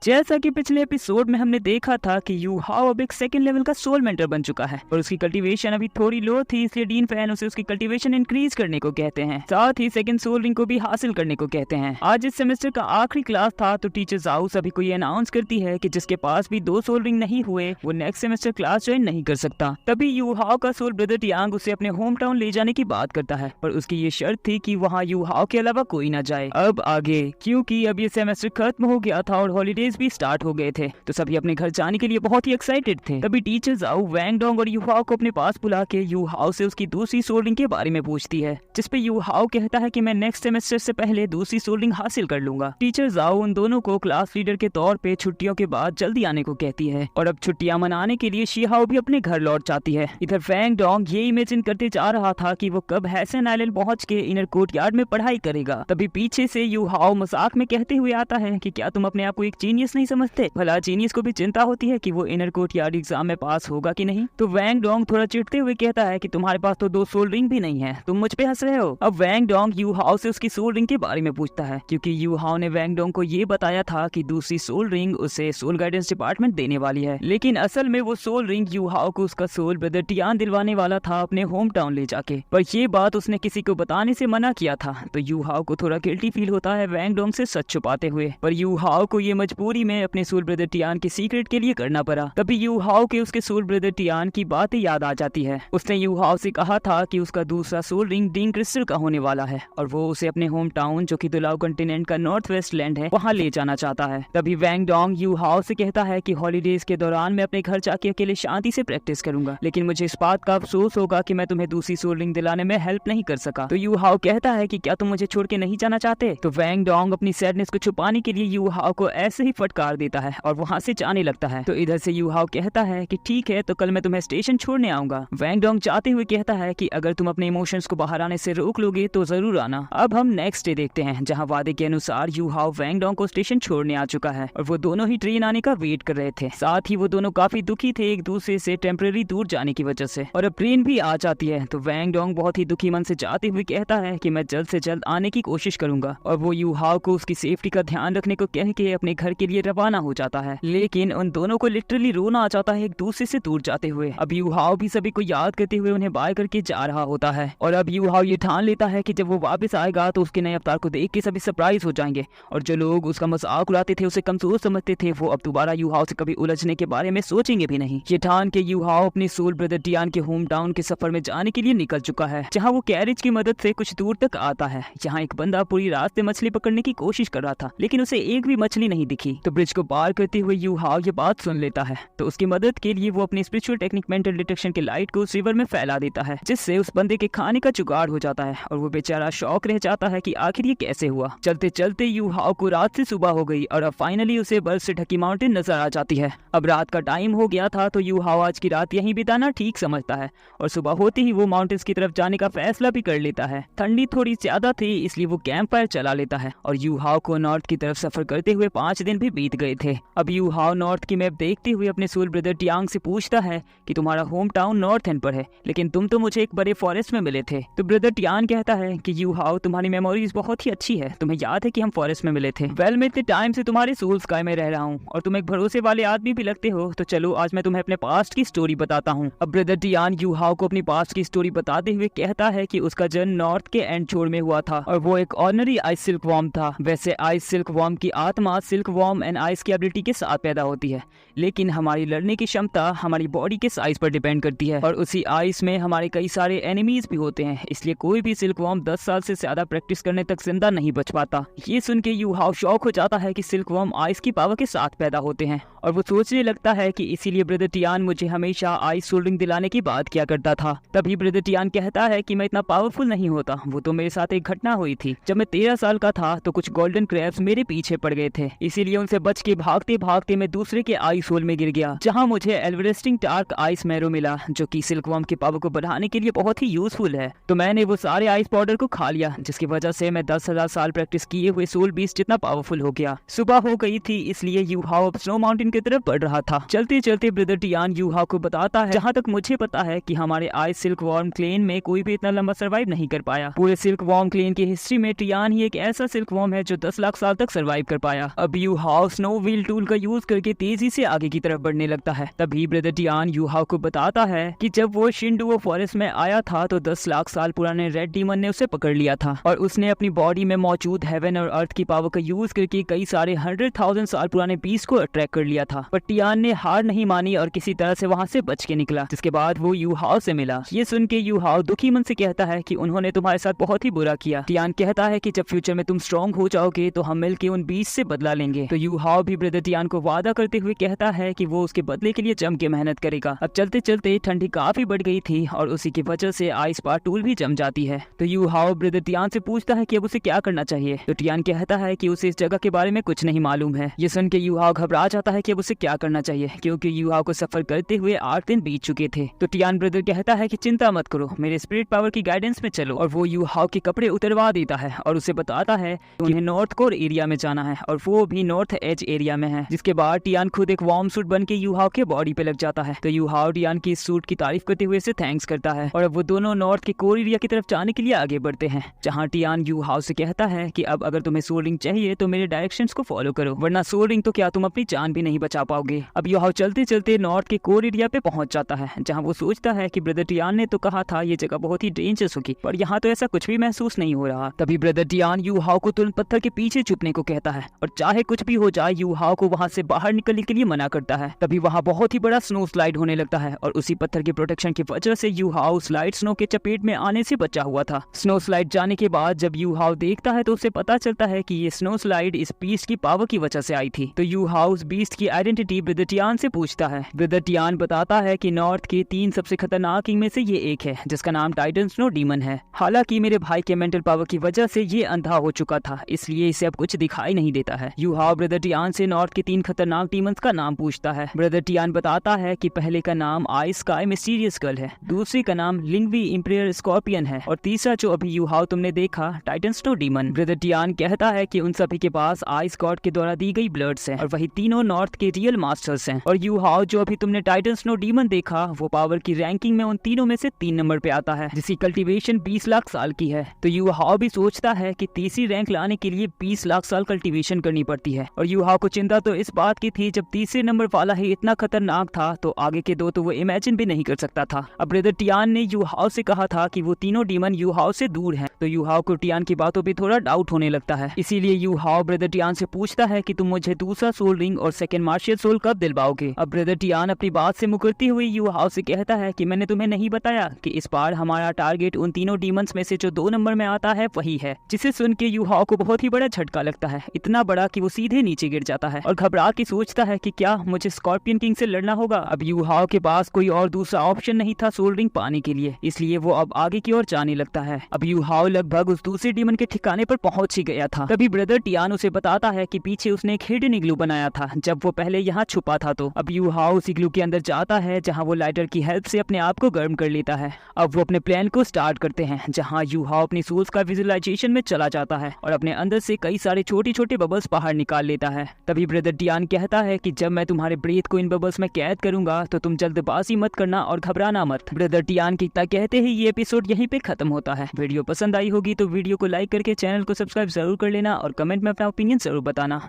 जैसा कि पिछले एपिसोड में हमने देखा था कि यू हाओ अब एक सेकंड लेवल का सोल मेंटर बन चुका है और उसकी कल्टीवेशन अभी थोड़ी लो थी, इसलिए डीन फैन उसे उसकी कल्टीवेशन इंक्रीज करने को कहते हैं, साथ ही सेकंड सोल रिंग को भी हासिल करने को कहते हैं। आज इस सेमेस्टर का आखिरी क्लास था तो टीचर जाओ सभी को ये अनाउंस करती है कि जिसके पास भी 2 सोल रिंग नहीं हुए वो नेक्स्ट सेमेस्टर क्लास ज्वाइन नहीं कर सकता। तभी यू हाओ का सोल ब्रदर टियांग उसे अपने होम टाउन ले जाने की बात करता है, पर उसकी ये शर्त थी कि वहाँ यू हाओ के अलावा कोई ना जाए। अब आगे क्योंकि अब ये सेमेस्टर खत्म हो गया था और हॉलीडेज भी स्टार्ट हो गए थे तो सभी अपने घर जाने के लिए बहुत ही एक्साइटेड थे। तभी टीचर जाओ वैंग डोंग और यू हाओ को अपने पास बुला के यू हाओ से उसकी दूसरी सोल रिंग के बारे में पूछती है, जिसपे यू हाओ कहता है कि मैं नेक्स्ट सेमेस्टर से पहले दूसरी सोल रिंग हासिल कर लूंगा। टीचर जाओ उन दोनों को क्लास लीडर के तौर पे छुट्टियों के बाद जल्दी आने को कहती है और अब छुट्टियां मनाने के लिए शी हाओ भी अपने घर लौट जाती है। इधर वैंग डोंग ये इमेजिन करते जा रहा था कि वो कब हैसन आइलैंड पहुंच के इनर कोर्ट यार्ड में पढ़ाई करेगा। तभी पीछे से यू हाओ मजाक में कहते हुए आता है कि क्या तुम अपने आप को एक जीनियस नहीं समझते? भला जीनियस को भी चिंता होती है कि वो इनर कोर्ट यार्ड एग्जाम में पास होगा कि नहीं। तो वैंग डोंग थोड़ा चिढ़ते हुए कहता है कि तुम्हारे पास तो 2 सोल रिंग भी नहीं है, तुम मुझ पे हंस रहे हो। अब वैंग डोंग यू हाओ से उसकी सोल रिंग के बारे में पूछता है क्योंकि यू हाओ ने वैंग डोंग को ये बताया था कि दूसरी सोल रिंग उसे सोल गाइडेंस डिपार्टमेंट देने वाली है, लेकिन असल में वो सोल रिंग यू हाओ को उसका सोल ब्रदर टियान दिलवाने वाला था अपने होम टाउन ले जाके, पर ये बात उसने किसी को बताने से मना किया था। तो यू हाओ को थोड़ा गिल्टी फील होता है वैंग डोंग से सच छुपाते हुए, पर यू हाओ को ये मजबूरी में अपने सोल ब्रदर टियान के सीक्रेट के लिए करना पड़ा। तभी यू हाओ के उसके सोल ब्रदर टियान की बातें याद आ जाती है। उसने यू हाओ से कहा था कि उसका दूसरा सोल रिंग डीन क्रिस्टल का होने वाला है और वो उसे अपने होम टाउन जो कि दुलाव कॉन्टिनेंट का नॉर्थ वेस्ट लैंड है वहाँ ले जाना चाहता है। तभी वैंग डोंग यू हाओ से कहता है कि हॉलीडेज के दौरान मैं अपने घर जाके अकेले शांति से प्रैक्टिस करूंगा, लेकिन मुझे इस बात का अफसोस होगा कि मैं तुम्हें दूसरी सोल रिंग दिलाने में हेल्प नहीं कर सका। तो यू हाओ कहता है कि क्या तुम मुझे छोड़ के नहीं जाना चाहते? तो वैंग डोंग अपनी सैडनेस को छुपाने के लिए यू हाओ को ऐसे ही फटकार देता है और वहाँ से जाने लगता है। तो इधर से यू हाओ कहता है कि ठीक है तो कल मैं तुम्हें स्टेशन छोड़ने आऊंगा। वैंग डोंग जाते हुए कहता है कि अगर तुम अपने इमोशंस को बाहर आने से रोक लोगे तो जरूर आना। अब हम नेक्स्ट डे देखते हैं जहाँ वादे के अनुसार यू हाओ वैंग डोंग को स्टेशन छोड़ने आ चुका है और वो दोनों ही ट्रेन आने का वेट कर रहे थे। साथ ही वो दोनों काफी दुखी थे एक दूसरे से टेम्परेरी दूर जाने की वजह से, और अब ट्रेन भी आ जाती है। तो वैंग डोंग बहुत ही दुखी मन से जाते हुए कहता है कि मैं जल्द से जल्द आने की कोशिश करूंगा और वो यू हाओ को उसकी सेफ्टी का ध्यान रखने को कह के अपने घर के लिए रवाना हो जाता है। लेकिन उन दोनों को लिटरली रोना आ जाता है एक दूसरे से दूर जाते हुए। अब यू हाओ भी सभी को याद करते हुए उन्हें बाय करके जा रहा होता है और अब यू हाओ ये ठान लेता है कि जब वो वापस आएगा तो उसके नए अवतार को देख के सभी सरप्राइज हो जाएंगे और जो लोग उसका मजाक उड़ाते थे, उसे कमजोर समझते थे, वो अब दोबारा यू हाओ से कभी उलझने के बारे में सोचेंगे भी नहीं। ये ठान के यू हाओ अपने सोल ब्रदर टियान के होम टाउन के सफर में जाने के लिए निकल चुका है, जहाँ वो कैरेज की मदद से कुछ दूर तक आता है। यहाँ एक बंदा पूरी रात से मछली पकड़ने की कोशिश कर रहा था लेकिन उसे एक भी मछली नहीं दिखी। तो ब्रिज को पार करते हुए यू हाओ ये बात सुन लेता है, तो उसकी मदद के लिए वो अपनी स्पिरिचुअल टेक्निक मेंटल डिटेक्शन के लाइट को उस रिवर में फैला देता है, जिससे उस बंदे के खाने का जुगाड़ हो जाता है और वो बेचारा शौक रह जाता है कि आखिर ये कैसे हुआ। चलते चलते यू हाओ को रात से सुबह हो गई और अब फाइनली उसे बर्फ से ढकी माउंटेन नजर आ जाती है। अब रात का टाइम हो गया था तो यू हाओ आज की रात यहीं बिताना ठीक समझता है और सुबह होते ही वो माउंटेन्स की तरफ जाने का फैसला भी कर लेता है। ठंडी थोड़ी ज्यादा थी इसलिए वो कैंप फायर चला लेता है और यू हाओ को नॉर्थ की तरफ सफर करते हुए 5 दिन भी बीत गए थे। अब यू हाओ नॉर्थ की मैप देखते हुए अपने सोल ब्रदर टियांग से पूछता है कि तुम्हारा होम टाउन नॉर्थ एंड पर है लेकिन तुम तो मुझे एक बड़े फॉरेस्ट में मिले थे। तो ब्रदर टियान कहता है कि यू हाओ तुम्हारी मेमोरीज बहुत ही अच्छी है, तुम्हें याद है कि हम फॉरेस्ट में मिले थे। वेल मैं इतने टाइम से तुम्हारे सोल स्काई में रह रहा हूँ और तुम एक भरोसे वाले आदमी भी लगते हो, तो चलो आज मैं तुम्हें अपने पास्ट की स्टोरी बताता हूँ। अब ब्रदर टियान यू हाओ को अपनी पास्ट की स्टोरी बताते हुए कहता है कि उसका जन्म नॉर्थ के एंड छोर में हुआ था और वो एक ऑर्डिनरी आइस सिल्क वॉर्म था। वैसे आइस सिल्क वॉर्म की आत्मा सिल्क वॉर्म एंड आइस की एबिलिटी के साथ पैदा होती है, लेकिन हमारी लड़ने की क्षमता हमारी बॉडी के साइज पर डिपेंड करती है और उसी आइस में हमारे कई सारे एनिमीज भी होते हैं, इसलिए कोई भी सिल्क वॉर्म 10 साल से ज्यादा प्रैक्टिस करने तक जिंदा नहीं बच पाता। ये सुन के यू हाओ शॉक हो जाता है कि सिल्क वॉर्म आइस की पावर के साथ पैदा होते हैं और वो सोचने लगता है कि इसीलिए ब्रदर टियान मुझे हमेशा आइस सोल रिंग दिलाने की बात किया करता था। तभी ब्रदर टियान कहता है कि मैं इतना पावरफुल नहीं होता, वो तो मेरे साथ एक घटना हुई थी। जब मैं 13 साल का था तो कुछ गोल्डन क्रैब्स मेरे पीछे पड़ गए थे, इसीलिए उनसे बच के भागते भागते मैं दूसरे के आइस होल में गिर गया, जहाँ मुझे एल्वरेस्टिंग डार्क आइस मैरो मिला जो कि सिल्क वॉर्म की पावर को बढ़ाने के लिए बहुत ही यूजफुल है। तो मैंने वो सारे आइस पाउडर को खा लिया, जिसकी वजह से मैं 10,000 साल प्रैक्टिस किए हुए सोल बीस्ट जितना पावरफुल हो गया। सुबह हो गई थी इसलिए यू हाओ अब स्नो माउंटेन की तरफ बढ़ रहा था। चलते चलते ब्रदर टियान यू हाओ को बताता है, जहाँ तक मुझे पता है कि हमारे आइस सिल्क वॉर्म क्लेन में कोई भी इतना लंबा सर्वाइव नहीं कर पाया। पूरे सिल्क वॉर्म क्लेन की हिस्ट्री में टियान ही एक ऐसा सिल्क वॉर्म है जो 10 लाख साल तक सर्वाइव कर पाया। अब यू हाओ हाउ स्नो व्हील टूल का यूज करके तेजी से आगे की तरफ बढ़ने लगता है। तभी ब्रदर टियान यू हाउ को बताता है कि जब वो शिंडुओ फॉरेस्ट में आया था तो 10 लाख साल पुराने रेड डीमन ने उसे पकड़ लिया था और उसने अपनी बॉडी में मौजूद हेवन और अर्थ की पावर का यूज करके कई सारे 100,000 साल पुराने बीस्ट को अट्रैक्ट कर लिया था। पर टियान ने हार नहीं मानी और किसी तरह से वहाँ से बच के निकला, जिसके बाद वो यू हाउ से मिला। ये सुन के यू हाउ दुखी मन से कहता है कि उन्होंने तुम्हारे साथ बहुत ही बुरा किया। टियान कहता है कि जब फ्यूचर में तुम स्ट्रॉन्ग हो जाओगे तो हम मिलकर उन बीस्ट से बदला लेंगे। तो यू हाउ भी ब्रदर टियान को वादा करते हुए कहता है कि वो उसके बदले के लिए जम के मेहनत करेगा। अब चलते चलते ठंडी काफी बढ़ गई थी और उसी की वजह से आइस पार टूल भी जम जाती है। तो यू हाउ ब्रदर टियान से पूछता है कि अब उसे क्या करना चाहिए। तो टियान कहता है कि उसे इस जगह के बारे में कुछ नहीं मालूम है। ये सुन के यू हाउ घबरा जाता है कि अब उसे क्या करना चाहिए, क्योंकि यू हाउ को सफर करते हुए 8 दिन बीत चुके थे। तो टियान ब्रदर कहता है कि चिंता मत करो, मेरे स्पिरिट पावर की गाइडेंस में चलो। और वो यू हाउ के कपड़े उतरवा देता है और उसे बताता है कि उन्हें नॉर्थ कोर एरिया में जाना है और वो भी नॉर्थ एज एरिया में है। जिसके बाद टियान खुद एक वार्म सूट बन के यू हाउ के बॉडी पे लग जाता है। तो यू हाउ टियान की इस सूट की तारीफ करते हुए इसे थैंक्स करता है और अब वो दोनों नॉर्थ के कोर एरिया की तरफ जाने के लिए आगे बढ़ते हैं, जहाँ टियान यू हाउ से कहता है कि अब अगर तुम्हें सोल रिंग चाहिए तो मेरे डायरेक्शंस को फॉलो करो, वरना सोल रिंग तो क्या तुम अपनी जान भी नहीं बचा पाओगे। अब यू हाउ चलते चलते नॉर्थ के कोर एरिया पे पहुंच जाता है, जहाँ वो सोचता है कि ब्रदर टियान ने तो कहा था ये जगह बहुत ही डेंजरस होगी, पर यहाँ तो ऐसा कुछ भी महसूस नहीं हो रहा। तभी ब्रदर टियान यू हाउ को तुरंत पत्थर के पीछे छुपने को कहता है और चाहे कुछ भी हो जाए यू हाउ को वहाँ से बाहर निकलने के लिए मना करता है। तभी वहाँ बहुत ही बड़ा स्नो स्लाइड होने लगता है और उसी पत्थर के प्रोटेक्शन की वजह से यू हाउ स्लाइड स्नो के चपेट में आने से बचा हुआ था। स्नो स्लाइड जाने के बाद जब यू हाउ देखता है तो उसे पता चलता है कि ये स्नो स्लाइड इस बीस्ट की पावर की वजह से आई थी। तो यू हाउ उस बीस्ट की आइडेंटिटी ब्रदर टियान से पूछता है। ब्रदर टियान बताता है कि नॉर्थ के 3 सबसे खतरनाक किंग में से ये एक है, जिसका नाम टाइटन स्नो डीमन है। हालांकि मेरे भाई के मेंटल पावर की वजह से ये अंधा हो चुका था, इसलिए इसे अब कुछ दिखाई नहीं देता है। यू हाउ ब्रदर टियान से नॉर्थ के 3 खतरनाक डीमंस का नाम पूछता है। ब्रदर टियान बताता है कि पहले का नाम आई स्काई मिस्टीरियस गर्ल है, दूसरे का नाम लिंगवी इंपीरियर स्कॉर्पियन है और तीसरा जो अभी यू हाउ तुमने देखा Titan snow demon. Brother Tian कहता है कि उन सभी के पास आइस गॉड के द्वारा दी गई ब्लड्स हैं और वही तीनों नॉर्थ के रियल मास्टर्स हैं। और यू हाउ जो अभी तुमने टाइटन स्नो डीमन देखा वो पावर की रैंकिंग में उन तीनों में से 3 नंबर पे आता है, जिसकी कल्टीवेशन 20 लाख साल की है। तो यू हाउ भी सोचता है कि तीसरी रैंक लाने के लिए 20 लाख साल कल्टीवेशन करनी पड़ती है। और यू हाउ को चिंता तो इस बात की थी, जब तीसरे नंबर वाला ही इतना खतरनाक था तो आगे के 2 तो वो इमेजिन भी नहीं कर सकता था। अब ब्रदर टियान ने यू हाउ से कहा था कि वो तीनों डीमन यू हाउ से दूर हैं, तो यू हाउ को टियान की बातों पे थोड़ा डाउट होने लगता है। इसीलिए यू हाउ ब्रदर टियान से पूछता है कि तुम मुझे दूसरा सोल रिंग और सेकंड मार्शियल सोल कब दिलवाओगे। अब ब्रदर टियान अपनी बात से मुकरती हुई यू हाउ से कहता है कि मैंने तुम्हें नहीं बताया कि इस बार हमारा टारगेट उन तीनों डीमंस में से जो 2 नंबर में आता है वही है। जिसे सुन के यू हाउ को बहुत ही बड़ा झटका लगता है, इतना बड़ा कि वो सीधे नीचे गिर जाता है और घबरा के सोचता है कि क्या मुझे स्कॉर्पियन किंग से लड़ना होगा। अब यू हाउ के पास कोई और दूसरा ऑप्शन नहीं था सोल रिंग पाने के लिए, इसलिए वो अब आगे की ओर जाने लगता है। अब यू हाउ लगभग उस दूसरे डीमन के ठिकाने पर पहुंच ही गया था। तभी ब्रदर टियान उसे बताता है कि पीछे उसने एक हिडन इग्लू बनाया था जब वो पहले यहाँ छुपा था। तो अब यू हाउ उस इग्लू के अंदर जाता है, जहाँ वो लाइटर की हेल्प से अपने आप को गर्म कर लेता है। अब वो अपने प्लान को स्टार्ट करते हैं, जहाँ यू हाउ अपनी सोल्स का विजुअलाइजेशन में चला जाता है और अपने अंदर से कई सारे छोटे छोटे बबल्स बाहर निकाल लेता है। तभी ब्रदर टियान कहता है कि जब मैं तुम्हारे ब्रेथ को इन बबल्स में कैद करूंगा तो तुम जल्दबाजी मत करना और घबराना मत। ब्रदर टियान की इतना कहते ही ये एपिसोड यहीं पे खत्म होता है। वीडियो पसंद आई होगी तो वीडियो को लाइक करके चैनल को सब्सक्राइब जरूर कर लेना और कमेंट में अपना ओपिनियन जरूर बताना।